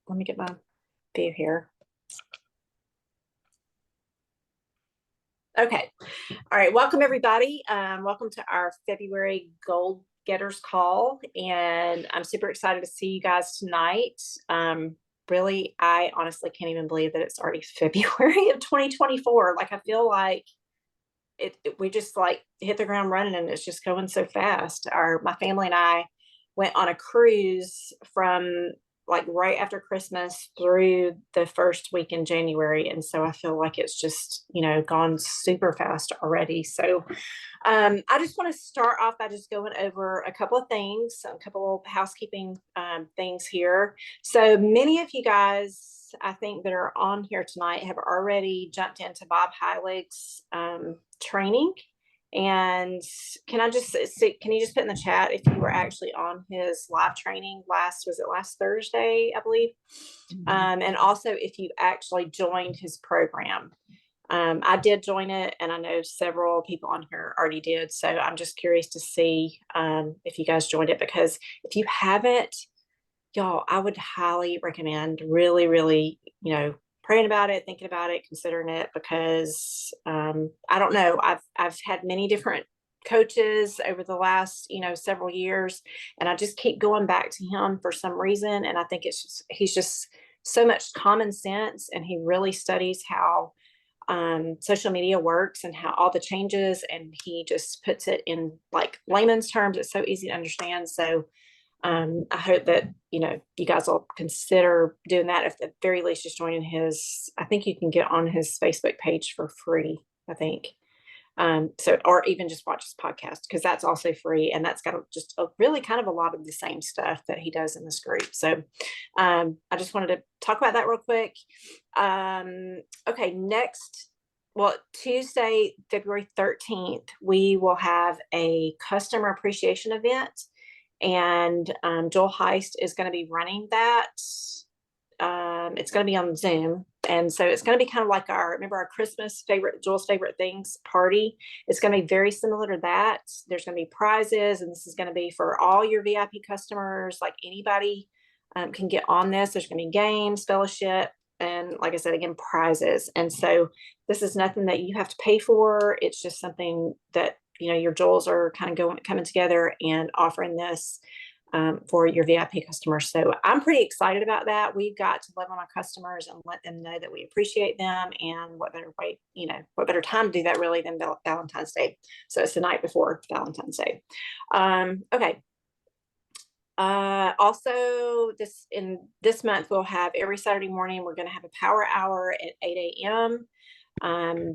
let me get my view here. Okay. All right. Welcome, everybody. Welcome to our February Goal Getters Call. And I'm super excited to see you guys tonight. Really, I honestly can't even believe that it's already February of 2024. Like, I feel like we just like hit the ground running and it's just going so fast. My family and I went on a cruise from like right after Christmas through the first week in January. And so I feel like it's just, gone super fast already. So I just want to start off by just going over a couple of things, a couple of housekeeping things here. So many of you guys, I think, that are on here tonight have already jumped into Bob Heilig's training. And can you just put in the chat if you were actually on his live training last Thursday, I believe. And also if you actually joined his program. I did join it, and I know several people on here already did. So I'm just curious to see if you guys joined it, because if you haven't, y'all, I would highly recommend really, really, praying about it, thinking about it, considering it, because I don't know. I've had many different coaches over the last, several years, and I just keep going back to him for some reason. And I think he's just so much common sense, and he really studies how social media works and how all the changes, and he just puts it in like layman's terms. It's so easy to understand. So I hope that, you guys will consider doing that. If at the very least, just joining I think you can get on his Facebook page for free, I think. Or even just watch his podcast, because that's also free. And that's got just really kind of a lot of the same stuff that he does in this group. So I just wanted to talk about that real quick. Okay, Tuesday, February 13th, we will have a customer appreciation event. And Joel Heist is going to be running that. It's going to be on Zoom. And so it's going to be kind of like our Christmas Joel's favorite things party. It's going to be very similar to that. There's going to be prizes, and this is going to be for all your VIP customers. Like, anybody can get on this. There's going to be games, fellowship, and like I said, again, prizes. And so this is nothing that you have to pay for. It's just something that, your Joels are kind of coming together and offering this for your VIP customers. So I'm pretty excited about that. We've got to love on our customers and let them know that we appreciate them. And what better way, what better time to do that really than Valentine's Day. So it's the night before Valentine's Day. Okay. Also, this month, we'll have every Saturday morning, we're going to have a power hour at 8 a.m.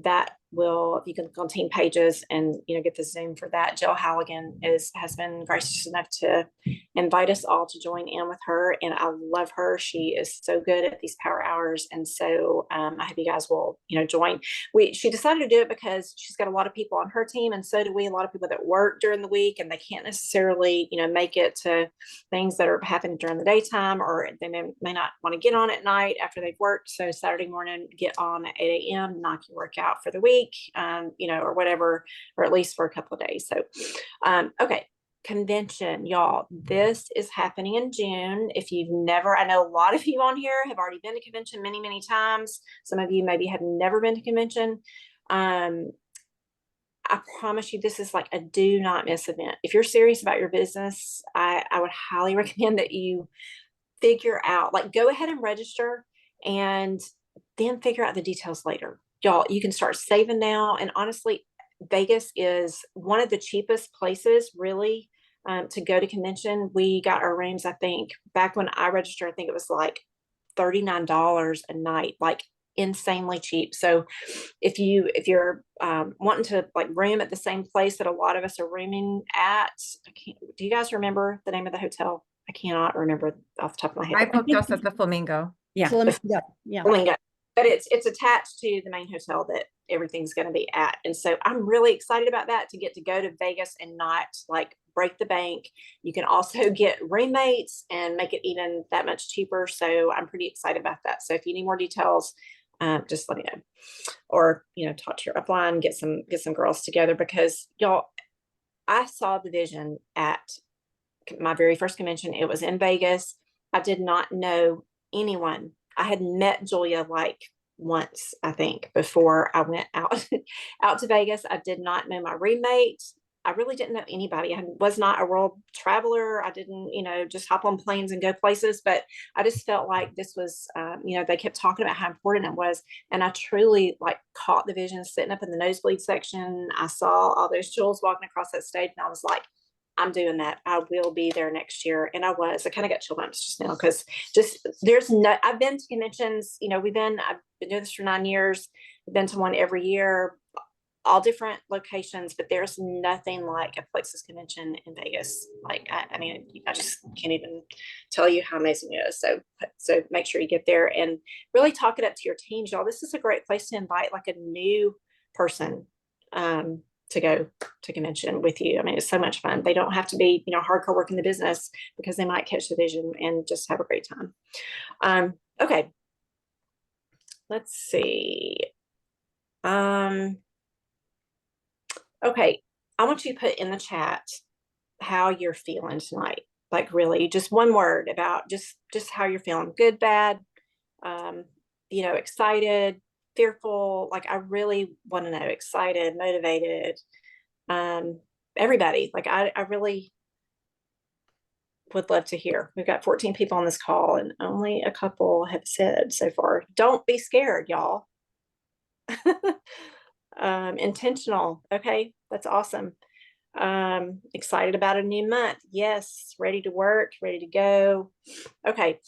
That will, if you can look on team pages and, get the Zoom for that. Jill Halligan has been gracious enough to invite us all to join in with her. And I love her. She is so good at these power hours. And so, I hope you guys will, join. She decided to do it because she's got a lot of people on her team. And so do we, a lot of people that work during the week, and they can't necessarily, make it to things that are happening during the daytime, or they may not want to get on at night after they've worked. So Saturday morning, get on at 8 a.m., knock your work out for the week, or whatever, or at least for a couple of days. So, okay. Convention, y'all, this is happening in June. I know a lot of you on here have already been to convention many, many times. Some of you maybe have never been to convention. I promise you, this is like a do not miss event. If you're serious about your business, I would highly recommend that you figure out, like, go ahead and register and then figure out the details later. Y'all, you can start saving now. And honestly, Vegas is one of the cheapest places really to go to convention. We got our rooms, I think, back when I registered, I think it was like $39 a night, like insanely cheap. So if you're wanting to like room at the same place that a lot of us are rooming at, do you guys remember the name of the hotel? I cannot remember off the top of my head. I booked us at the Flamingo. Yeah. Flamingo. But it's attached to the main hotel that everything's going to be at. And so I'm really excited about that, to get to go to Vegas and not like break the bank. You can also get roommates and make it even that much cheaper. So I'm pretty excited about that. So if you need more details, just let me know, or, talk to your upline, get some girls together, because y'all, I saw the vision at my very first convention. It was in Vegas. I did not know anyone. I had met Julia like once, I think, before I went out out to Vegas. I did not know my roommate. I really didn't know anybody. I was not a world traveler. I didn't, just hop on planes and go places. But I just felt like this was, they kept talking about how important it was. And I truly like caught the vision sitting up in the nosebleed section. I saw all those jewels walking across that stage, and I was like, I'm doing that. I will be there next year. And I kind of got chill bumps just now because I've been to conventions, I've been doing this for 9 years. I've been to one every year, all different locations, but there's nothing like a Plexus convention in Vegas. Like, I mean, I just can't even tell you how amazing it is. So make sure you get there and really talk it up to your teams, y'all. This is a great place to invite like a new person, to go to convention with you. I mean, it's so much fun. They don't have to be, hardcore work in the business, because they might catch the vision and just have a great time. Okay. Let's see. Okay. I want you to put in the chat how you're feeling tonight. Like, really, just one word about just how you're feeling. Good, bad, excited, fearful. Like, I really want to know. Excited, motivated, everybody. Like, I really would love to hear. We've got 14 people on this call, and only a couple have said so far. Don't be scared, y'all. Intentional. Okay, that's awesome. Excited about a new month. Yes. Ready to work, ready to go. Okay.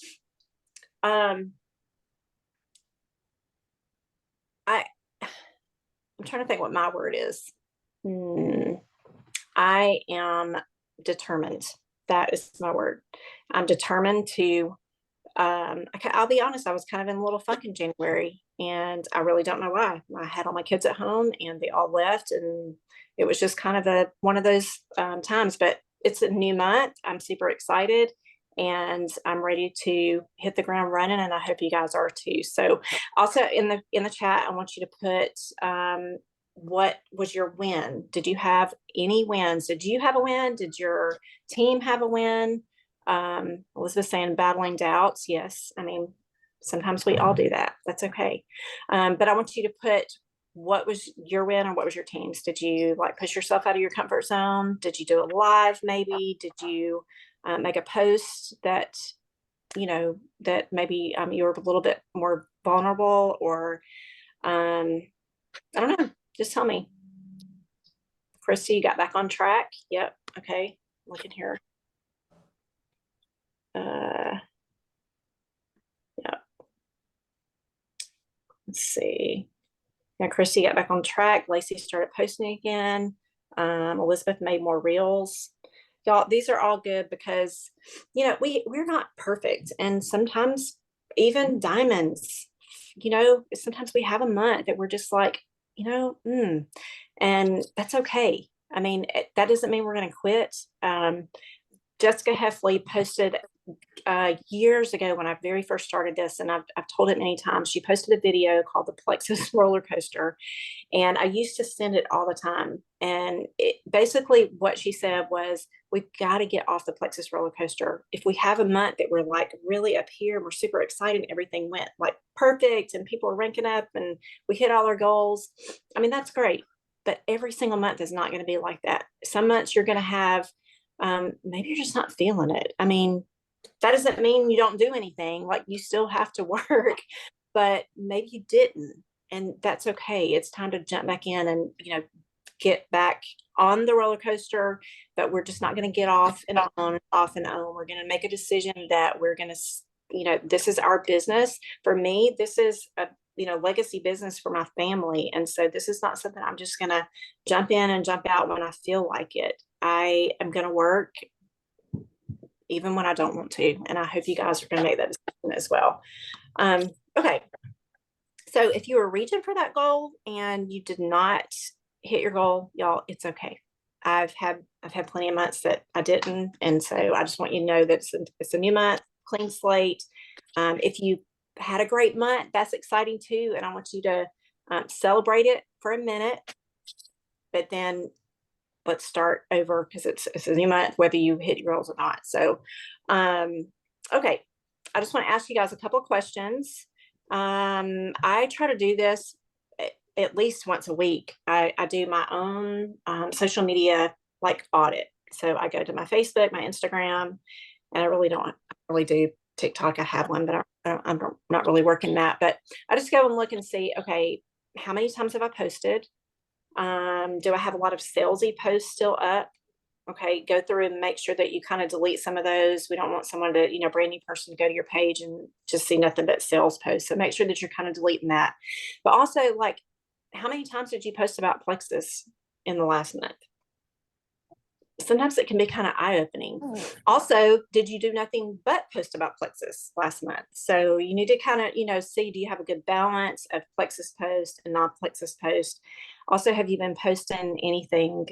I'm trying to think what my word is. I am determined. That is my word. I'm determined to, I'll be honest, I was kind of in a little funk in January, and I really don't know why. I had all my kids at home and they all left, and it was just kind of one of those times, but it's a new month. I'm super excited, and I'm ready to hit the ground running, and I hope you guys are too. So also in the chat, I want you to put, what was your win? Did you have any wins? Did you have a win? Did your team have a win? Elizabeth saying battling doubts. Yes. I mean, sometimes we all do that. That's okay. But I want you to put what was your win or what was your team's. Did you like push yourself out of your comfort zone? Did you do a live maybe? Did you make a post that, that maybe you were a little bit more vulnerable, or I don't know. Just tell me. Christy, you got back on track? Yep. Okay. Look in here. Yeah. Let's see. Yeah, Christy got back on track. Lacey started posting again. Elizabeth made more reels. Y'all, these are all good because, we're not perfect. And sometimes even diamonds, sometimes we have a month that we're just like, and that's okay. I mean, that doesn't mean we're going to quit. Jessica Heffley posted years ago when I very first started this, and I've told it many times. She posted a video called the Plexus roller coaster, and I used to send it all the time. And basically what she said was, we've got to get off the Plexus roller coaster. If we have a month that we're like really up here, we're super excited, and everything went like perfect, and people are ranking up, and we hit all our goals. I mean, that's great. But every single month is not going to be like that. Some months you're going to have, maybe you're just not feeling it. I mean, that doesn't mean you don't do anything. Like, you still have to work, but maybe you didn't, and that's okay. It's time to jump back in and, get back on the roller coaster, but we're just not going to get off and on, off and on. We're going to make a decision that we're going to, this is our business. For me, this is a, legacy business for my family. And so this is not something I'm just going to jump in and jump out when I feel like it. I am going to work even when I don't want to. And I hope you guys are going to make that decision as well. Okay. So if you were reaching for that goal and you did not hit your goal, y'all, it's okay. I've had plenty of months that I didn't. And so I just want you to know that it's a new month, clean slate. If you had a great month, that's exciting too. And I want you to celebrate it for a minute, but then let's start over, because it's a new month, whether you hit your goals or not. So, okay. I just want to ask you guys a couple of questions. I try to do this at least once a week. I do my own social media like audit. So I go to my Facebook, my Instagram, and I really do TikTok. I have one, but I'm not really working that. But I just go and look and see, okay, how many times have I posted? Do I have a lot of salesy posts still up? Okay, go through and make sure that you kind of delete some of those. We don't want someone to, brand new person to go to your page and just see nothing but sales posts. So make sure that you're kind of deleting that. But also, like, how many times did you post about Plexus in the last month? Sometimes it can be kind of eye-opening. Also, did you do nothing but post about Plexus last month? So you need to kind of, see, do you have a good balance of Plexus post and non-Plexus post? Also, have you been posting anything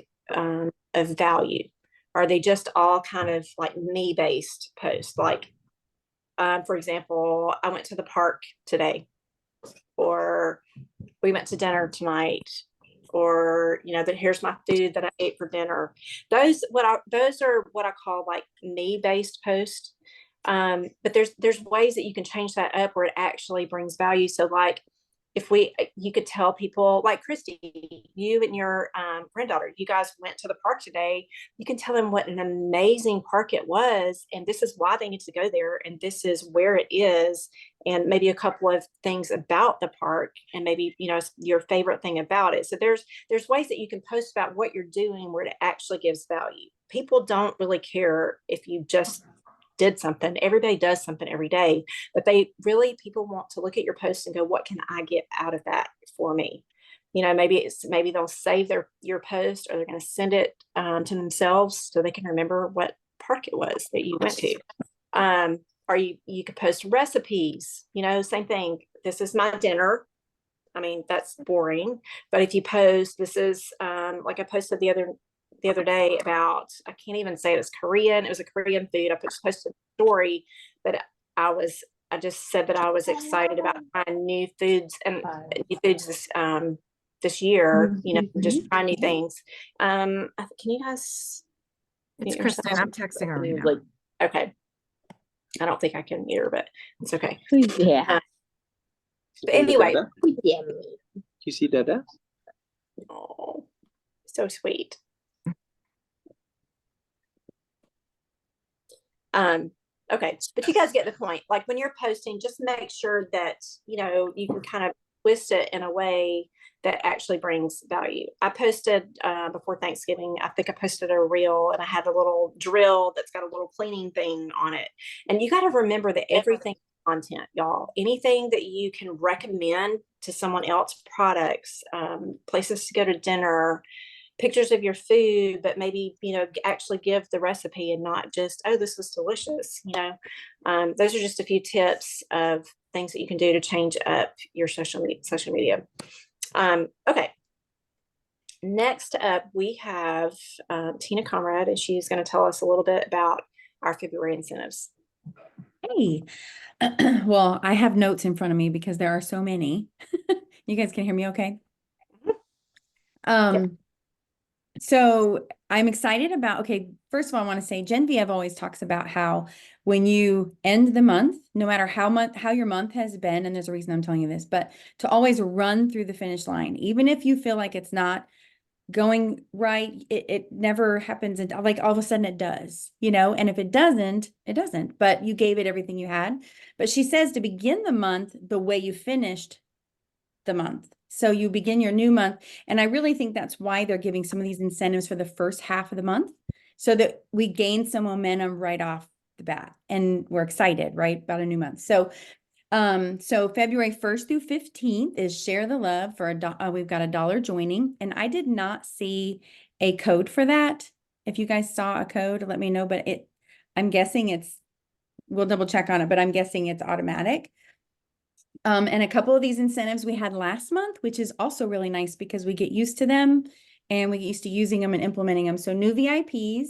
of value? Are they just all kind of like me-based posts? Like, for example, I went to the park today, or we went to dinner tonight, or that here's my food that I ate for dinner. Those are what I call like me-based posts. But there's ways that you can change that up where it actually brings value. So like if you could tell people, like Christy, you and your granddaughter, you guys went to the park today. You can tell them what an amazing park it was, and this is why they need to go there, and this is where it is, and maybe a couple of things about the park, and maybe your favorite thing about it. So there's ways that you can post about what you're doing where it actually gives value. People don't really care if you just did something. Everybody does something every day, but people want to look at your post and go, what can I get out of that for me? Maybe they'll save your post, or they're going to send it to themselves so they can remember what park it was that you went to. Or you could post recipes, same thing. This is my dinner. I mean, that's boring. But if you post, this is like I posted the other day about, I can't even say it was Korean. It was a Korean food. I posted a story that I just said that I was excited about trying new foods this year, just trying new things. Can you guys? It's Kristen. I'm texting her right now. Okay. I don't think I can hear, but it's okay. Yeah. But anyway. Yeah. You see Dada? Oh, so sweet. Okay, but you guys get the point. Like when you're posting, just make sure that you can kind of twist it in a way that actually brings value. I posted before Thanksgiving, I think I posted a reel, and I had a little drill that's got a little cleaning thing on it. And you got to remember that everything is content, y'all. Anything that you can recommend to someone else, products, places to go to dinner, pictures of your food, but maybe actually give the recipe and not just, oh, this was delicious. Those are just a few tips of things that you can do to change up your social media. Okay, next up we have Tina Conrad, and she's going to tell us a little bit about our February incentives. Hey, well, I have notes in front of me because there are so many. You guys can hear me okay? Yep. So I'm excited about, okay, first of all, I want to say Genevieve always talks about how when you end the month, no matter how your month has been, and there's a reason I'm telling you this, but to always run through the finish line, even if you feel like it's not going right, it never happens until like all of a sudden it does, and if it doesn't, it doesn't, but you gave it everything you had. But she says to begin the month the way you finished the month. So you begin your new month. And I really think that's why they're giving some of these incentives for the first half of the month, so that we gain some momentum right off the bat. And we're excited, right, about a new month. So February 1st through 15th is Share the Love for we've got $1 joining. And I did not see a code for that. If you guys saw a code, let me know, but I'm guessing we'll double check on it, but I'm guessing it's automatic. And a couple of these incentives we had last month, which is also really nice because we get used to them and we get used to using them and implementing them. So new VIPs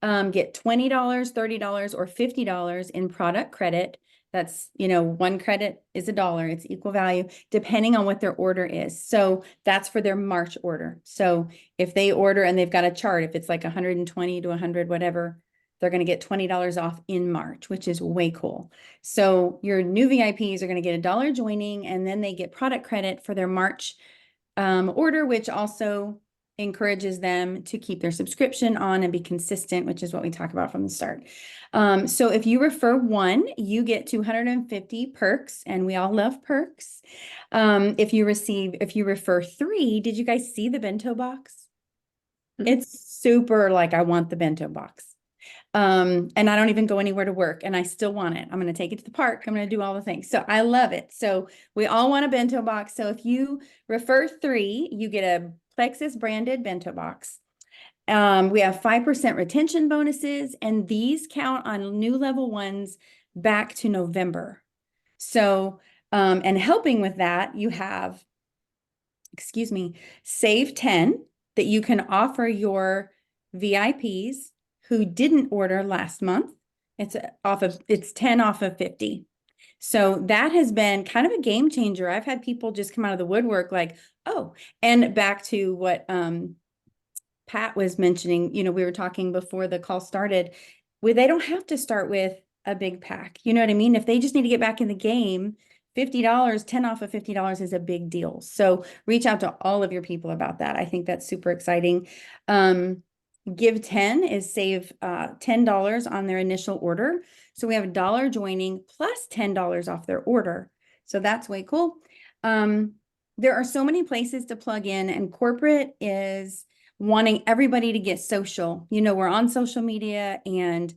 get $20, $30, or $50 in product credit. That's, one credit is $1. It's equal value depending on what their order is. So that's for their March order. So if they order and they've got a chart, if it's like 120 to 100, whatever, they're going to get $20 off in March, which is way cool. So your new VIPs are going to get $1 joining, and then they get product credit for their March order, which also encourages them to keep their subscription on and be consistent, which is what we talk about from the start. So if you refer one, you get 250 perks, and we all love perks. If you refer three, did you guys see the bento box? It's super like, I want the bento box. And I don't even go anywhere to work, and I still want it. I'm going to take it to the park. I'm going to do all the things. So I love it. So we all want a bento box. So if you refer three, you get a Plexus branded bento box. We have 5% retention bonuses, and these count on new level ones back to November. So, and helping with that, you have, Save 10 that you can offer your VIPs who didn't order last month. It's 10 off of 50. So that has been kind of a game changer. I've had people just come out of the woodwork like, oh, and back to what Pat was mentioning, we were talking before the call started, where they don't have to start with a big pack. You know what I mean? If they just need to get back in the game, $50, 10 off of $50 is a big deal. So reach out to all of your people about that. I think that's super exciting. Give 10 is save $10 on their initial order. So we have $1 joining plus $10 off their order. So that's way cool. There are so many places to plug in, and corporate is wanting everybody to get social. We're on social media, and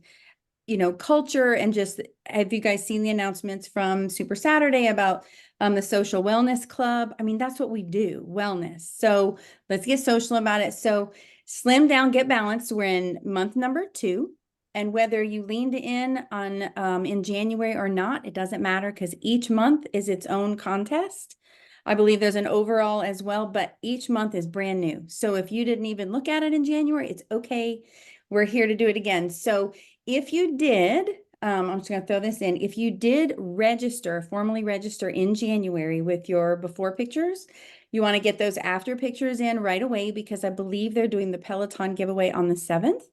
culture, and just, have you guys seen the announcements from Super Saturday about the social wellness club? I mean, that's what we do, wellness. So let's get social about it. So Slim Down, Get Balanced, we're in month number 2. And whether you leaned in on in January or not, it doesn't matter, because each month is its own contest. I believe there's an overall as well, but each month is brand new. So if you didn't even look at it in January, it's okay. We're here to do it again. So if you did, I'm just going to throw this in. If you did formally register in January with your before pictures, you want to get those after pictures in right away, because I believe they're doing the Peloton giveaway on the 7th.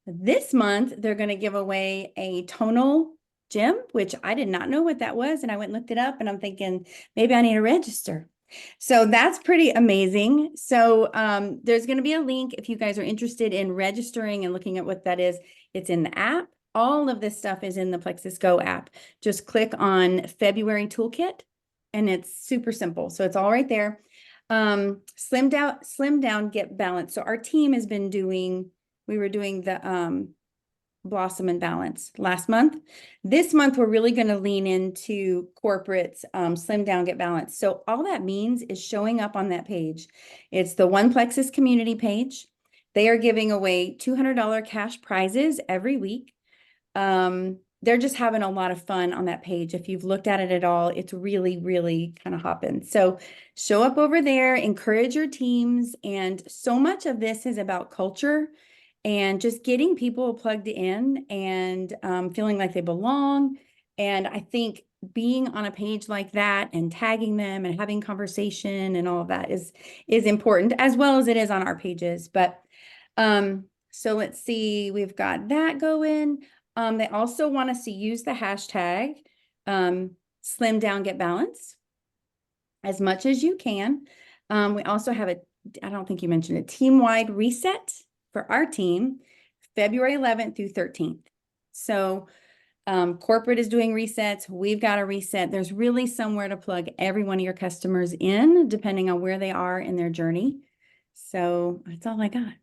This month, they're going to give away a tonal gym, which I did not know what that was. And I went and looked it up, and I'm thinking, maybe I need to register. So that's pretty amazing. So there's going to be a link if you guys are interested in registering and looking at what that is. It's in the app. All of this stuff is in the Plexus Go app. Just click on February Toolkit, and it's super simple. So it's all right there. Slim Down, Get Balanced. So our team has been we were doing the Blossom and Balance last month. This month, we're really going to lean into corporate's Slim Down, Get Balanced. So all that means is showing up on that page. It's the One Plexus community page. They are giving away $200 cash prizes every week. They're just having a lot of fun on that page. If you've looked at it at all, it's really, really kind of hopping. So show up over there, encourage your teams. And so much of this is about culture and just getting people plugged in and feeling like they belong. And I think being on a page like that and tagging them and having conversation and all of that is important, as well as it is on our pages. But so let's see, we've got that going. They also want us to use the hashtag Slim Down, Get Balanced as much as you can. We also have I don't think you mentioned it, team-wide reset for our team, February 11th through 13th. So corporate is doing resets. We've got a reset. There's really somewhere to plug every one of your customers in, depending on where they are in their journey. So that's all I got.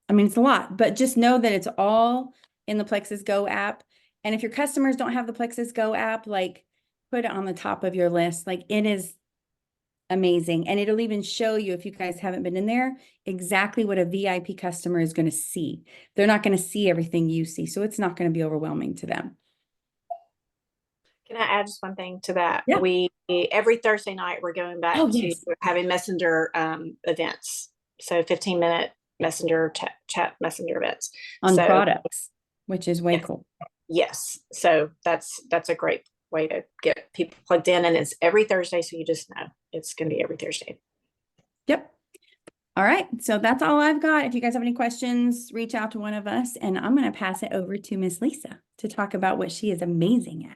I mean, it's a lot, but just know that it's all in the Plexus Go app. And if your customers don't have the Plexus Go app, like, put it on the top of your list. Like, it is amazing. And it'll even show you, if you guys haven't been in there, exactly what a VIP customer is going to see. They're not going to see everything you see, so it's not going to be overwhelming to them. Can I add just one thing to that? Yeah. Every Thursday night, we're going back to having messenger events. So 15-minute messenger chat messenger events on products, which is way cool. Yes. So that's a great way to get people plugged in, and it's every Thursday. So you just know it's going to be every Thursday. Yep. All right, so that's all I've got. If you guys have any questions, reach out to one of us, and I'm going to pass it over to Miss Lisa to talk about what she is amazing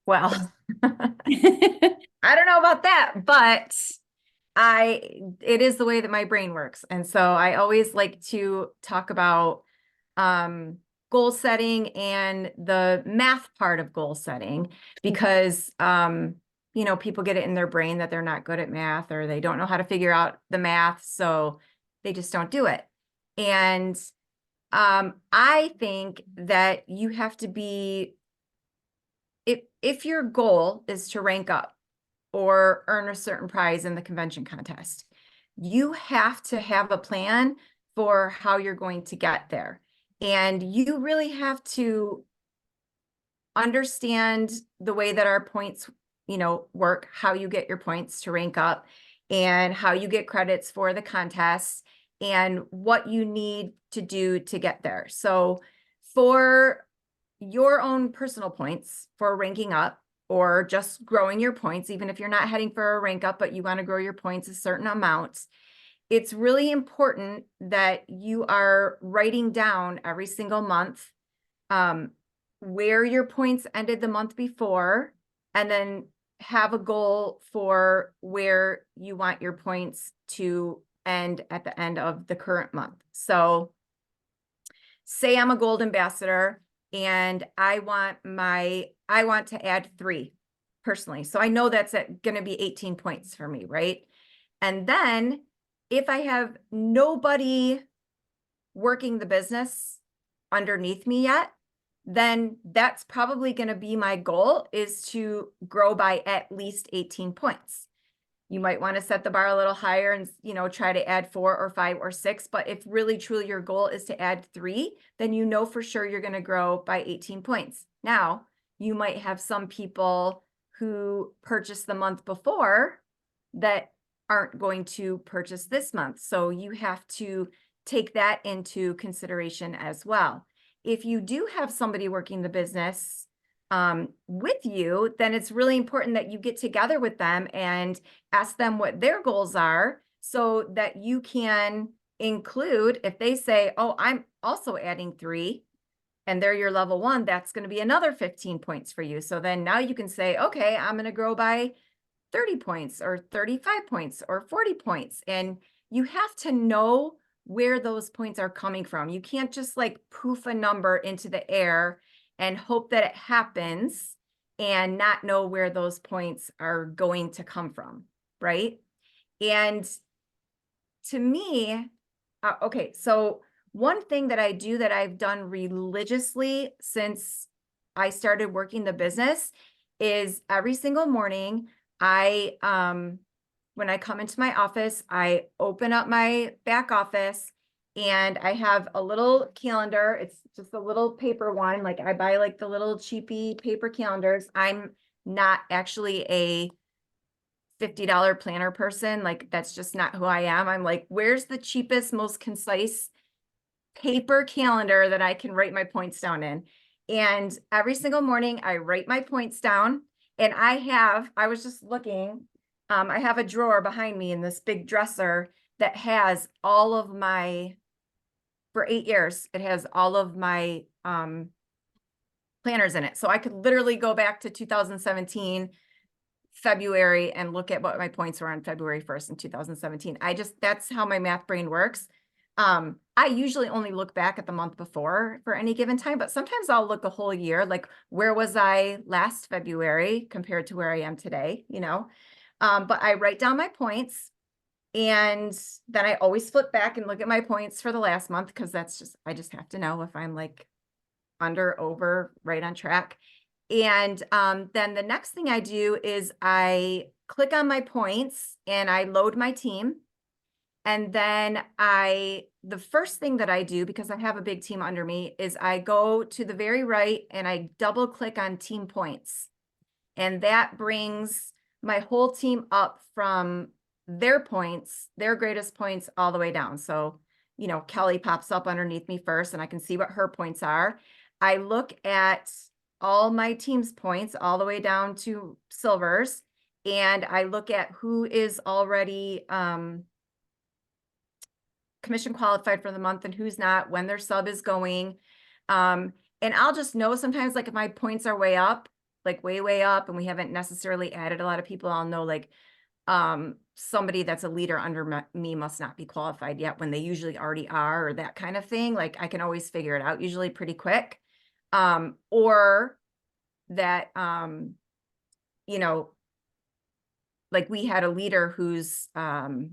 Well, at. I don't know about that, but it is the way that my brain works. And so I always like to talk about goal setting and the math part of goal setting because people get it in their brain that they're not good at math or they don't know how to figure out the math, so they just don't do it. And I think that you have to be, if your goal is to rank up or earn a certain prize in the convention contest, you have to have a plan for how you're going to get there. And you really have to understand the way that our points, work, how you get your points to rank up and how you get credits for the contest and what you need to do to get there. So for your own personal points for ranking up or just growing your points, even if you're not heading for a rank up, but you want to grow your points a certain amount, it's really important that you are writing down every single month where your points ended the month before, and then have a goal for where you want your points to end at the end of the current month. So say I'm a gold ambassador and I want to add 3 personally. So I know that's going to be 18 points for me, right? And then if I have nobody working the business underneath me yet, then that's probably going to be my goal, is to grow by at least 18 points. You might want to set the bar a little higher and, try to add 4 or 5 or 6. But if really truly your goal is to add 3, then for sure you're going to grow by 18 points. Now, you might have some people who purchased the month before that aren't going to purchase this month. So you have to take that into consideration as well. If you do have somebody working the business with you, then it's really important that you get together with them and ask them what their goals are so that you can include, if they say, oh, I'm also adding 3 and they're your level 1, that's going to be another 15 points for you. So then now you can say, okay, I'm going to grow by 30 points or 35 points or 40 points. And you have to know where those points are coming from. You can't just like poof a number into the air and hope that it happens and not know where those points are going to come from, right? And to me, okay, so one thing that I do that I've done religiously since I started working the business is every single morning, when I come into my office, I open up my back office and I have a little calendar. It's just a little paper one. Like I buy like the little cheapy paper calendars. I'm not actually a $50 planner person. Like that's just not who I am. I'm like, where's the cheapest, most concise paper calendar that I can write my points down in? And every single morning I write my points down. And I was just looking, I have a drawer behind me in this big dresser that has all of my, for 8 years, it has all of my planners in it. So I could literally go back to 2017 February and look at what my points were on February 1st in 2017. That's how my math brain works. I usually only look back at the month before for any given time, but sometimes I'll look a whole year, like where was I last February compared to where I am today, but I write down my points and then I always flip back and look at my points for the last month because I just have to know if I'm like under, over, right on track. And then the next thing I do is I click on my points and I load my team. And then the first thing that I do, because I have a big team under me, is I go to the very right and I double click on team points. And that brings my whole team up from their points, their greatest points, all the way down. So, Kelly pops up underneath me first and I can see what her points are. I look at all my team's points all the way down to silvers. And I look at who is already commission qualified for the month and who's not, when their sub is going. And I'll just know sometimes, like if my points are way up, like way up, and we haven't necessarily added a lot of people, I'll know like, somebody that's a leader under me must not be qualified yet when they usually already are, or that kind of thing. Like I can always figure it out usually pretty quick. Or that, you know, like we had a leader whose, her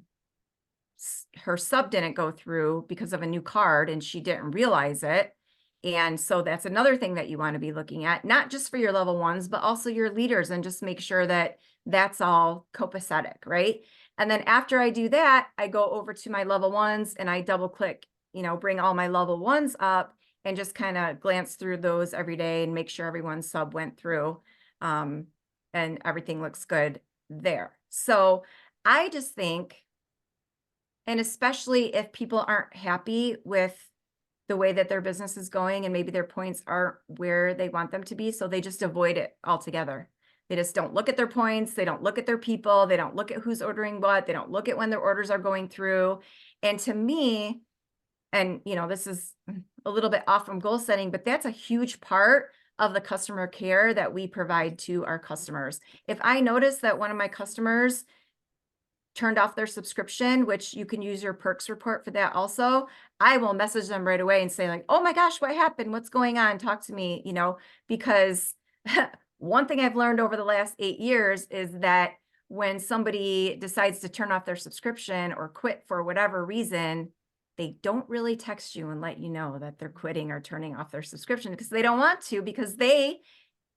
sub didn't go through because of a new card and she didn't realize it. And so that's another thing that you want to be looking at, not just for your level ones, but also your leaders, and just make sure that that's all copacetic, right? And then after I do that, I go over to my level ones and I double click, you know, bring all my level ones up and just kind of glance through those every day and make sure everyone's sub went through, and everything looks good there. So I just think, and especially if people aren't happy with the way that their business is going and maybe their points aren't where they want them to be, so they just avoid it altogether. They just don't look at their points. They don't look at their people. They don't look at who's ordering what. They don't look at when their orders are going through. And to me, and you know, this is a little bit off from goal setting, but that's a huge part of the customer care that we provide to our customers. If I notice that one of my customers turned off their subscription, which you can use your perks report for that also, I will message them right away and say like, oh my gosh, what happened? What's going on? Talk to me, you know, because one thing I've learned over the last 8 years is that when somebody decides to turn off their subscription or quit for whatever reason, they don't really text you and let you know that they're quitting or turning off their subscription, because they don't want to, because they,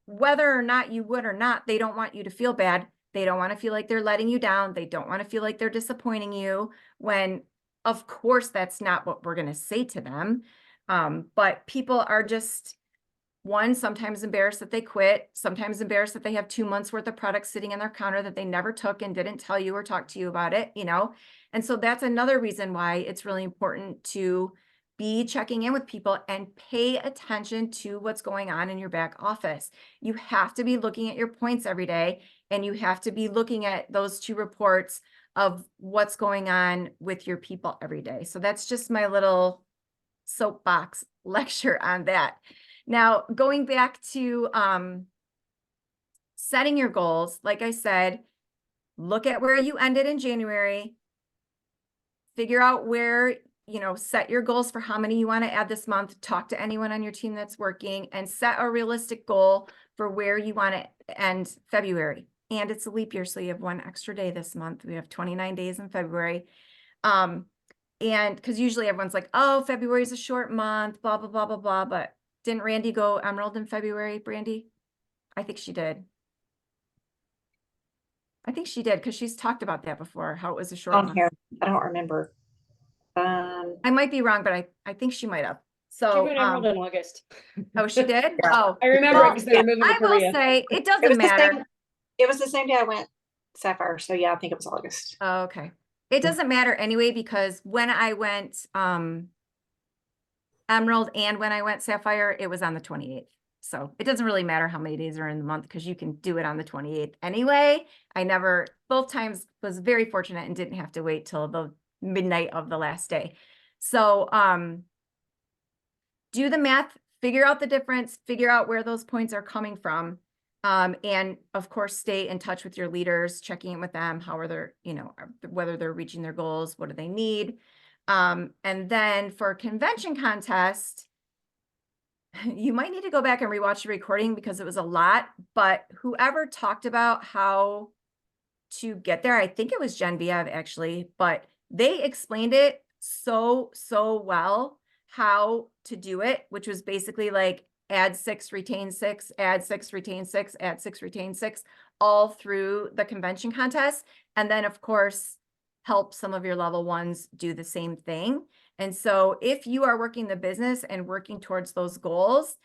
whether or not you would or not, they don't want you to feel bad. They don't want to feel like they're letting you down. They don't want to feel like they're disappointing you, when of course that's not what we're going to say to them. But people are just, one, sometimes embarrassed that they quit, sometimes embarrassed that they have 2 months worth of products sitting on their counter that they never took and didn't tell you or talk to you about it, you know? And so that's another reason why it's really important to be checking in with people and pay attention to what's going on in your back office. You have to be looking at your points every day, and you have to be looking at those 2 reports of what's going on with your people every day. So that's just my little soapbox lecture on that. Now, going back to setting your goals, like I said, look at where you ended in January, figure out where, you know, set your goals for how many you want to add this month, talk to anyone on your team that's working, and set a realistic goal for where you want to end February. And it's a leap year, so you have 1 extra day this month. We have 29 days in February. And because usually everyone's like, oh, February is a short month, blah, blah, blah, blah, blah. But didn't Randy go Emerald in February, Brandy? I think she did. I think she did, because she's talked about that before, how it was a short On month. here, I don't remember. I might be wrong, but I think she might have. She So, went Emerald in August. oh, she did? Yeah. Oh, I remember Well, because they were moving to I will Korea. say, it It doesn't was the matter. same, it was the same day I went Sapphire, so yeah, I think it was August. Oh, okay. It doesn't matter anyway, because when I went Emerald and when I went Sapphire, it was on the 28th. So it doesn't really matter how many days are in the month, because you can do it on the 28th anyway. I never, both times was very fortunate and didn't have to wait till the midnight of the last day. So do the math, figure out the difference, figure out where those points are coming from. And of course, stay in touch with your leaders, checking in with them. How are their, you know, whether they're reaching their goals, what do they need? And then for a convention contest, you might need to go back and rewatch the recording because it was a lot, but whoever talked about how to get there, I think it was Genevieve actually, but they explained it so well, how to do it, which was basically like add 6, retain 6, add 6, retain 6, add 6, retain 6, all through the convention contest. And then of course, help some of your level ones do the same thing. And so if you are working the business and working towards those goals,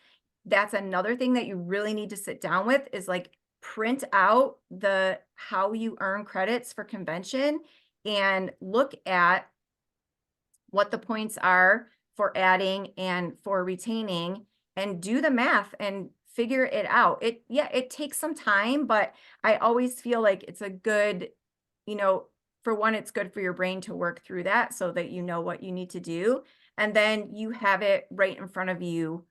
that's another thing that you really need to sit down with, is like print out the how you earn credits for convention and look at what the points are for adding and for retaining, and do the math and figure it out. It takes some time, but I always feel like it's a good, you know, for one, it's good for your brain to work through that so that you know what you need to do. And then you have it right in front of you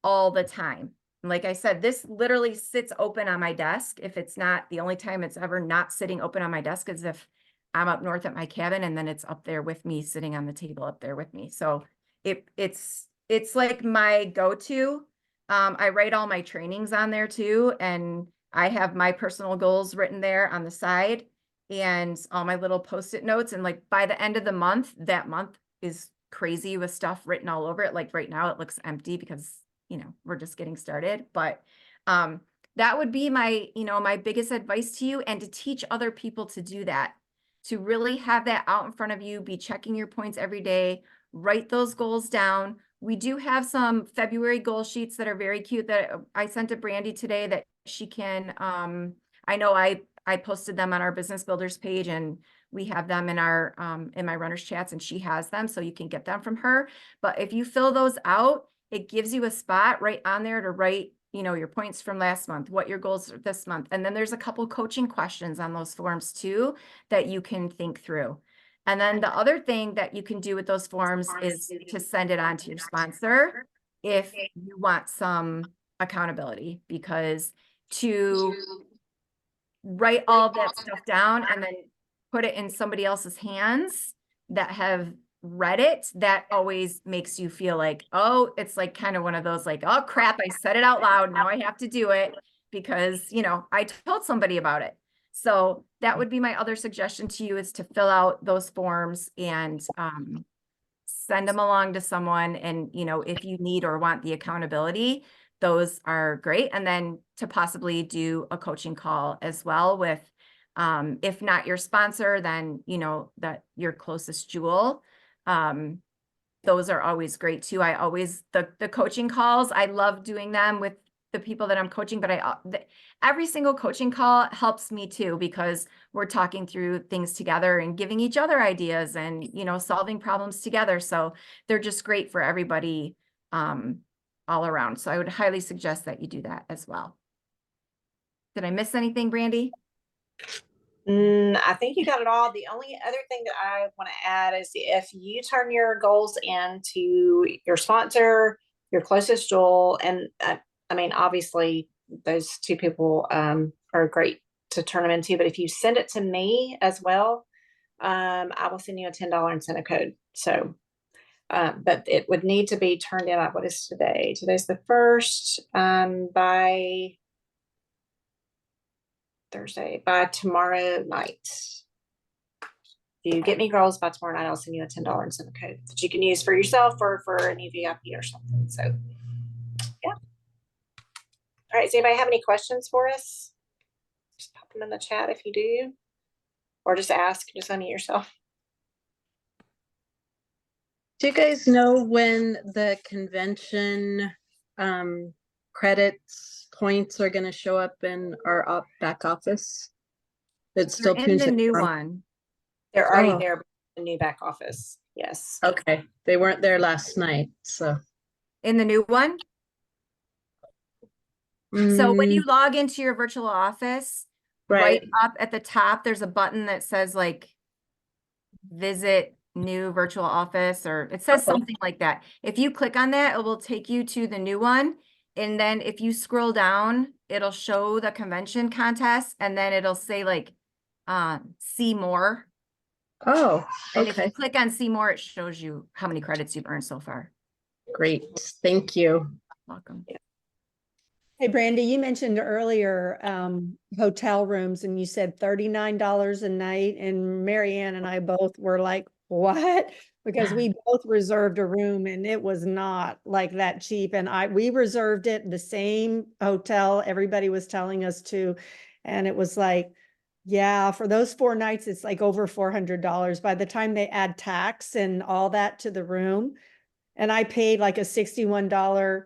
all the time. And like I said, this literally sits open on my desk. If it's not, the only time it's ever not sitting open on my desk is if I'm up north at my cabin, and then it's up there with me, sitting on the table up there with me. So it's like my go-to. I write all my trainings on there too, and I have my personal goals written there on the side and all my little Post-it notes. And like by the end of the month, that month is crazy with stuff written all over it. Like right now it looks empty because, you know, we're just getting started, but that would be my, you know, my biggest advice to you, and to teach other people to do that, to really have that out in front of you, be checking your points every day, write those goals down. We do have some February goal sheets that are very cute that I sent to Brandy today that she can, I know I posted them on our Business Builders page, and we have them in our, in my runners chats, and she has them, so you can get them from her. But if you fill those out, it gives you a spot right on there to write, you know, your points from last month, what your goals are this month. And then there's a couple coaching questions on those forms too, that you can think through. And then the other thing that you can do with those forms is to send it on to your sponsor if you want some accountability, because to write all that stuff down and then put it in somebody else's hands that have read it, that always makes you feel like, oh, it's like kind of one of those like, oh crap, I said it out loud, now I have to do it because, you know, I told somebody about it. So that would be my other suggestion to you, is to fill out those forms and send them along to someone. And, you know, if you need or want the accountability, those are great. And then to possibly do a coaching call as well with, if not your sponsor, then, you know, that your closest jewel. Those are always great too. I always, the coaching calls, I love doing them with the people that I'm coaching, but every single coaching call helps me too, because we're talking through things together and giving each other ideas and, you know, solving problems together. So they're just great for everybody, all around. So I would highly suggest that you do that as well. Did I miss anything, Brandy? I think you got it all. The only other thing that I want to add is if you turn your goals into your sponsor, your closest jewel, and I mean, obviously those two people are great to turn them into, but if you send it to me as well, I will send you a $10 incentive code. So, but it would need to be turned in. What is today? Today's the 1st, by Thursday, by tomorrow night. If you get me girls by tomorrow night, I'll send you a $10 incentive code that you can use for yourself or for any VIP or something. So yeah. All right, does anybody have any questions for us? Just pop them in the chat if you do, or just ask, just unmute yourself. Do you guys know when the convention credits points are going to show up in our back office? It's still in the new Tuesday. one. They're already Oh. there, the new back office. Yes. Okay, they weren't there last night, so. In the new one? So when Mm, you log into your virtual office, right up at the top, there's a button that says like visit new virtual office, or it says something like that. If you click on that, it will take you to the new one. And then if you scroll down, it'll show the convention contest, and then it'll say like see more. Oh, And if you okay, click on see more, it shows you how many credits you've earned so far. great, thank you. Welcome. Hey, Brandy, you mentioned earlier hotel rooms, and you said $39 a night, and Marianne and I both were like, what? Because we both reserved a room and it was not like that cheap. And we reserved it, the same hotel everybody was telling us to. And it was like, yeah, for those 4 nights, it's like over $400 by the time they add tax and all that to the room. And I paid like a $61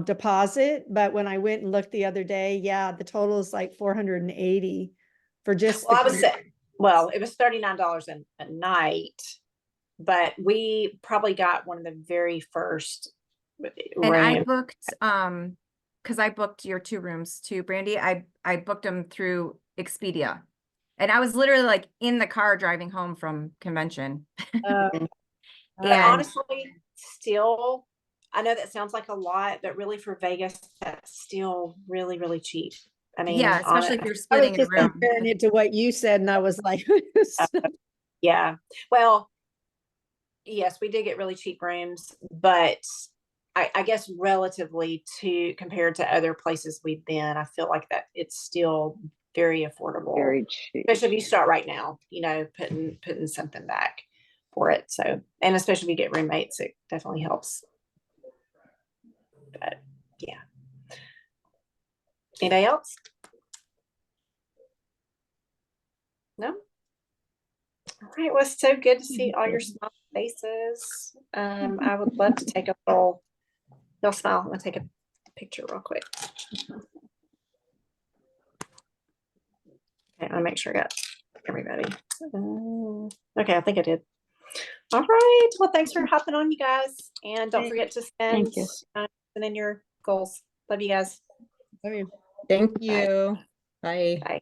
deposit, but when I went and looked the other day, yeah, the total is like 480 for just. Well, I was saying, well, it was $39 a night, but we probably got one of the very first. And I booked, because I booked your 2 rooms too, Brandy. I booked them through Expedia. And I was literally like in the car driving home from convention. But And honestly, still, I know that sounds like a lot, but really for Vegas, that's still really, really cheap. I mean, yeah, especially if you're I was splitting a just room. comparing it to what you said and I was like, yeah. Well, yes, we did get really cheap rooms, but I guess relatively to compared to other places we've been, I feel like that it's still very affordable. Very cheap. Especially if you start right now, putting something back for it. So, and especially if you get roommates, it definitely helps. But yeah. Anybody else? No? All right. Well, it's so good to see all your small faces. I would love to take a full, you'll smile. I'm gonna take a picture real quick. Okay, I'll make sure I got everybody. Okay, I think I did. All right. Well, thanks for hopping on, you guys. And don't forget to send, you. send in your goals. Love you guys. I mean, Thank Bye. you. Bye. Bye.